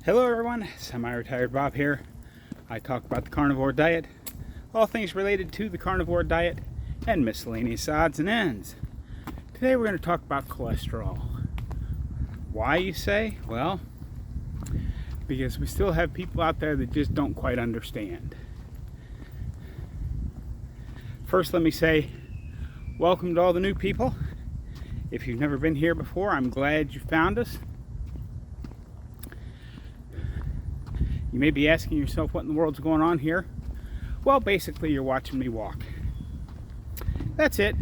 Hello everyone, Semi-Retired Bob here. I talk about the carnivore diet, all things related to the carnivore diet, and miscellaneous odds and ends. Today we're going to talk about cholesterol. Why, you say? Well, because we still have people out there that just don't quite understand. First, let me say welcome to all the new people. If you've never been here before, I'm glad you found us. You may be asking yourself what in the world's going on here. Well, basically you're watching me walk. That's it.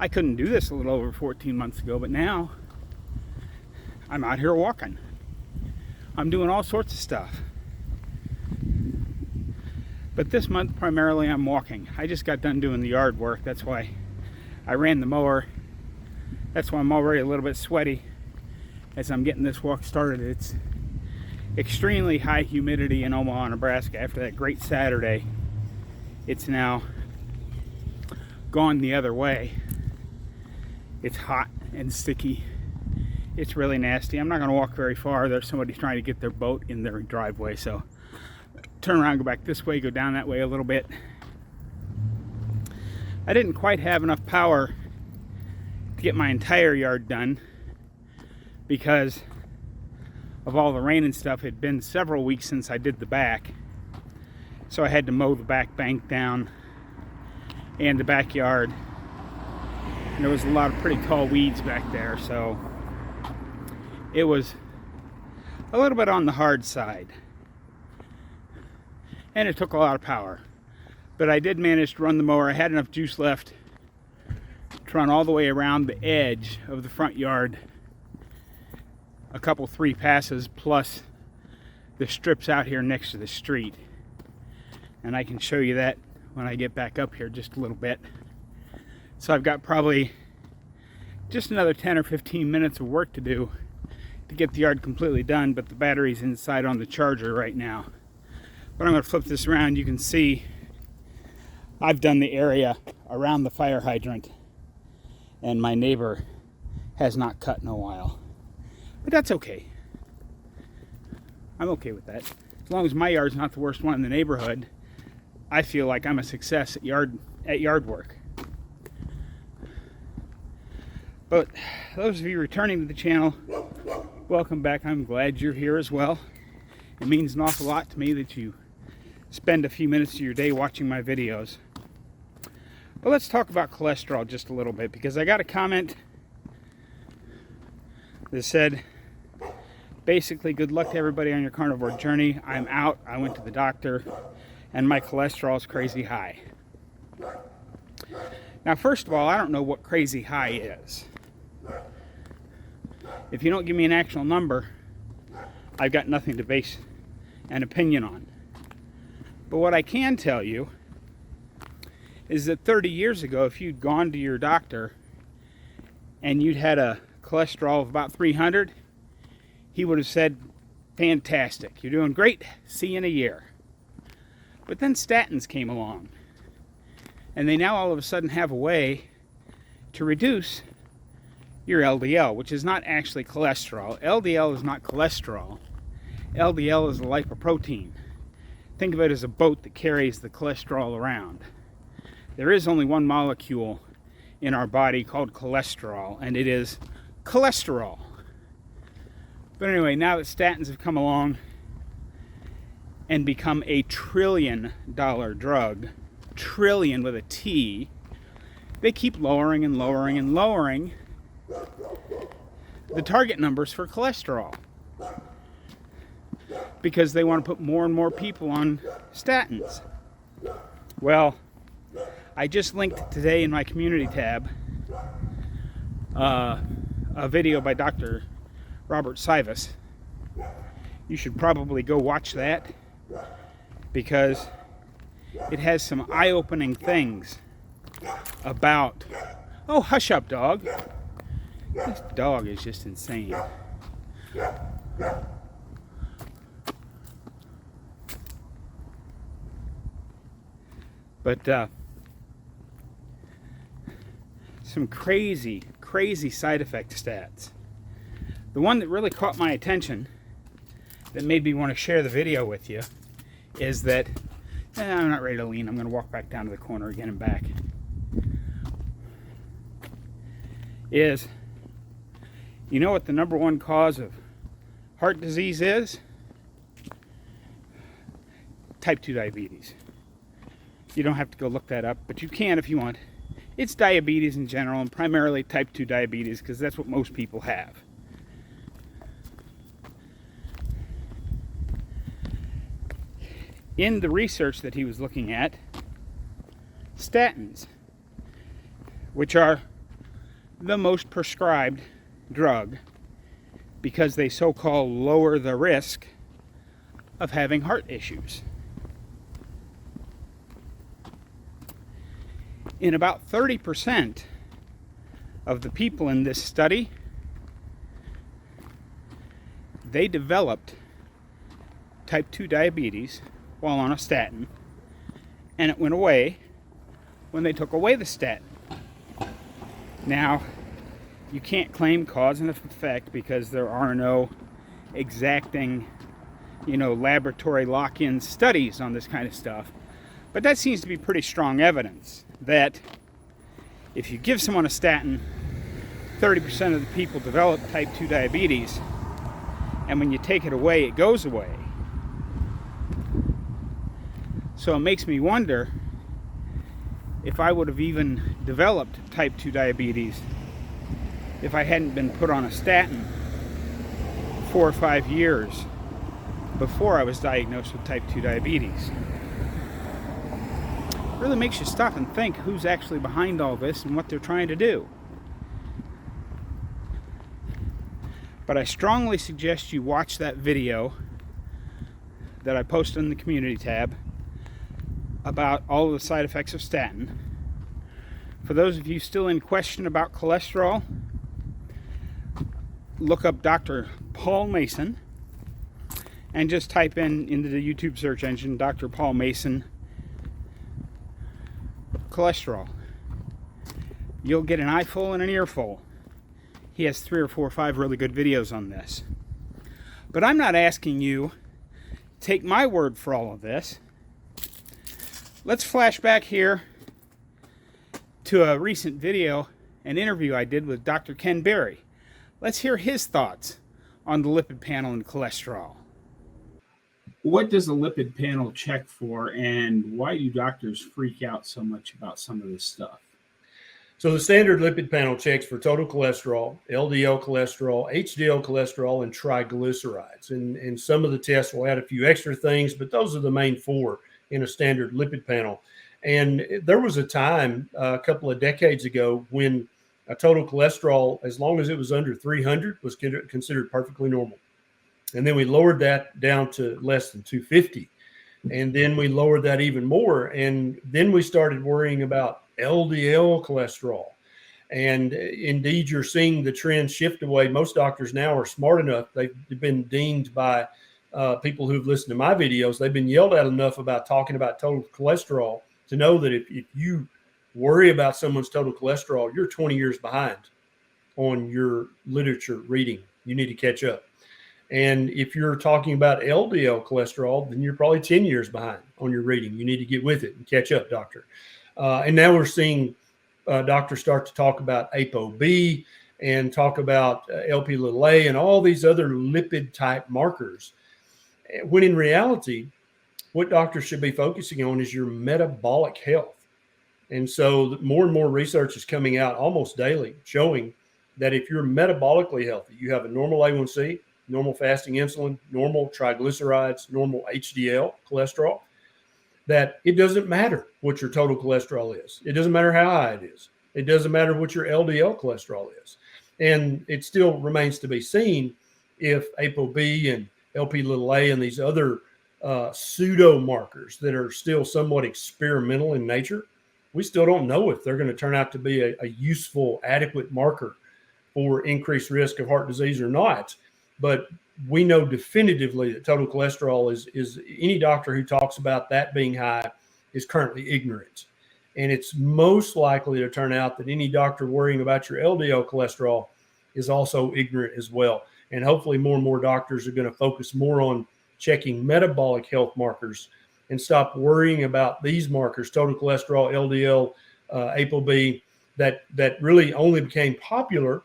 I couldn't do this a little over 14 months ago, but now I'm out here walking. I'm doing all sorts of stuff. But this month primarily I'm walking. I just got done doing the yard work. That's why I ran the mower. That's why I'm already a little bit sweaty as I'm getting this walk started. It's extremely high humidity in Omaha, Nebraska. After that great Saturday, it's now gone the other way. It's hot and sticky. It's really nasty. I'm not going to walk very far. There's somebody trying to get their boat in their driveway, so turn around, go back this way, go down that way a little bit. I didn't quite have enough power to get my entire yard done because of all the rain and stuff. It had been several weeks since I did the back, so I had to mow the back bank down and the backyard, and there was a lot of pretty tall weeds back there, so it was a little bit on the hard side, and it took a lot of power. But I did manage to run the mower. I had enough juice left to run all the way around the edge of the front yard, a couple 3 passes plus the strips out here next to the street, and I can show you that when I get back up here just a little bit. So I've got probably just another 10 or 15 minutes of work to do to get the yard completely done, but the battery's inside on the charger right now. But I'm going to flip this around. You can see I've done the area around the fire hydrant, and my neighbor has not cut in a while. But that's okay. I'm okay with that. As long as my yard's not the worst one in the neighborhood, I feel like I'm a success at yard work. But those of you returning to the channel, welcome back. I'm glad you're here as well. It means an awful lot to me that you spend a few minutes of your day watching my videos. But let's talk about cholesterol just a little bit, because I got a comment that said, basically, good luck to everybody on your carnivore journey. I'm out. I went to the doctor, and my cholesterol is crazy high. Now, first of all, I don't know what crazy high is. If you don't give me an actual number, I've got nothing to base an opinion on. But what I can tell you is that 30 years ago, if you'd gone to your doctor and you'd had a cholesterol of about 300, he would have said, fantastic, you're doing great, see you in a year. But then statins came along, and they now all of a sudden have a way to reduce your LDL, which is not actually cholesterol. LDL is not cholesterol. LDL is a lipoprotein. Think of it as a boat that carries the cholesterol around. There is only one molecule in our body called cholesterol, and it is cholesterol. But anyway, now that statins have come along and become a $1 trillion drug, trillion with a T, they keep lowering and lowering and lowering the target numbers for cholesterol, because they want to put more and more people on statins. Well, I just linked today in my community tab a video by Dr. Robert Sivas. You should probably go watch that, because it has some eye-opening things about... Oh, hush up, dog. This dog is just insane. But some crazy side effect stats. The one that really caught my attention that made me want to share the video with you is that I'm not ready to lean. I'm going to walk back down to the corner again and back. Is, you know what the number one cause of heart disease is? Type 2 diabetes. You don't have to go look that up, but you can if you want. It's diabetes in general, and primarily type 2 diabetes, because that's what most people have. In the research that he was looking at, statins, which are the most prescribed drug because they so-called lower the risk of having heart issues. In about 30% of the people in this study, they developed type 2 diabetes while on a statin, and it went away when they took away the statin. Now, you can't claim cause and effect because there are no exacting, laboratory lock-in studies on this kind of stuff. But that seems to be pretty strong evidence that if you give someone a statin, 30% of the people develop type 2 diabetes, and when you take it away, it goes away. So it makes me wonder if I would have even developed type 2 diabetes if I hadn't been put on a statin 4 or 5 years before I was diagnosed with type 2 diabetes. It really makes you stop and think who's actually behind all this and what they're trying to do. But I strongly suggest you watch that video that I posted in the community tab about all of the side effects of statin. For those of you still in question about cholesterol, look up Dr. Paul Mason and just type into the YouTube search engine Dr. Paul Mason cholesterol. You'll get an eyeful and an earful. He has 3 or 4 or 5 really good videos on this. But I'm not asking you to take my word for all of this. Let's flash back here to a recent video, an interview I did with Dr. Ken Berry. Let's hear his thoughts on the lipid panel and cholesterol. What does a lipid panel check for, and why do doctors freak out so much about some of this stuff? So the standard lipid panel checks for total cholesterol, LDL cholesterol, HDL cholesterol, and triglycerides. And some of the tests will add a few extra things, but those are the main 4 in a standard lipid panel. And there was a time a couple of decades ago when a total cholesterol, as long as it was under 300, was considered perfectly normal. And then we lowered that down to less than 250. And then we lowered that even more. And then we started worrying about LDL cholesterol. And indeed, you're seeing the trend shift away. Most doctors now are smart enough. They've been dinged by people who've listened to my videos. They've been yelled at enough about talking about total cholesterol to know that if you worry about someone's total cholesterol, you're 20 years behind on your literature reading. You need to catch up. And if you're talking about LDL cholesterol, then you're probably 10 years behind on your reading. You need to get with it and catch up, doctor. And now we're seeing doctors start to talk about ApoB and talk about Lp(a) and all these other lipid type markers. When in reality, what doctors should be focusing on is your metabolic health. And so more and more research is coming out almost daily showing that if you're metabolically healthy, you have a normal A1C, normal fasting insulin, normal triglycerides, normal HDL cholesterol, that it doesn't matter what your total cholesterol is. It doesn't matter how high it is. It doesn't matter what your LDL cholesterol is. And it still remains to be seen if ApoB and Lp(a) and these other pseudo markers that are still somewhat experimental in nature, we still don't know if they're going to turn out to be a useful, adequate marker for increased risk of heart disease or not. But we know definitively that total cholesterol is any doctor who talks about that being high is currently ignorant. And it's most likely to turn out that any doctor worrying about your LDL cholesterol is also ignorant as well. and hopefully more and more doctors are going to focus more on checking metabolic health markers and stop worrying about these markers, total cholesterol, LDL, ApoB, that really only became popular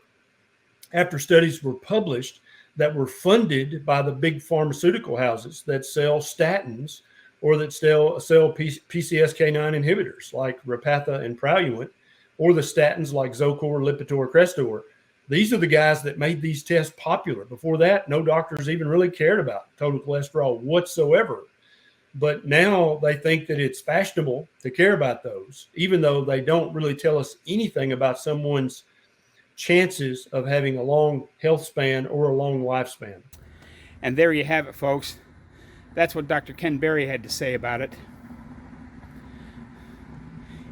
after studies were published that were funded by the big pharmaceutical houses that sell statins or that sell PCSK9 inhibitors like Repatha and Praluent, or the statins like Zocor, Lipitor, Crestor. These are the guys that made these tests popular. Before that, no doctors even really cared about total cholesterol whatsoever. But now they think that it's fashionable to care about those, even though they don't really tell us anything about someone's chances of having a long health span or a long lifespan. And there you have it, folks. That's what Dr. Ken Berry had to say about it.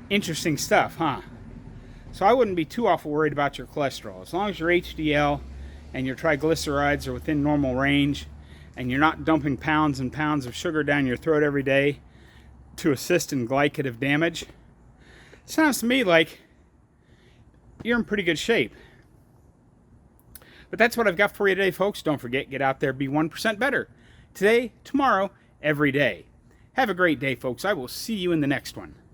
Interesting stuff, huh? So I wouldn't be too awful worried about your cholesterol. As long as your HDL and your triglycerides are within normal range, and you're not dumping pounds and pounds of sugar down your throat every day to assist in glycative damage, sounds to me like you're in pretty good shape. But that's what I've got for you today, folks. Don't forget, get out there, be 1% better. Today, tomorrow, every day. Have a great day, folks. I will see you in the next one.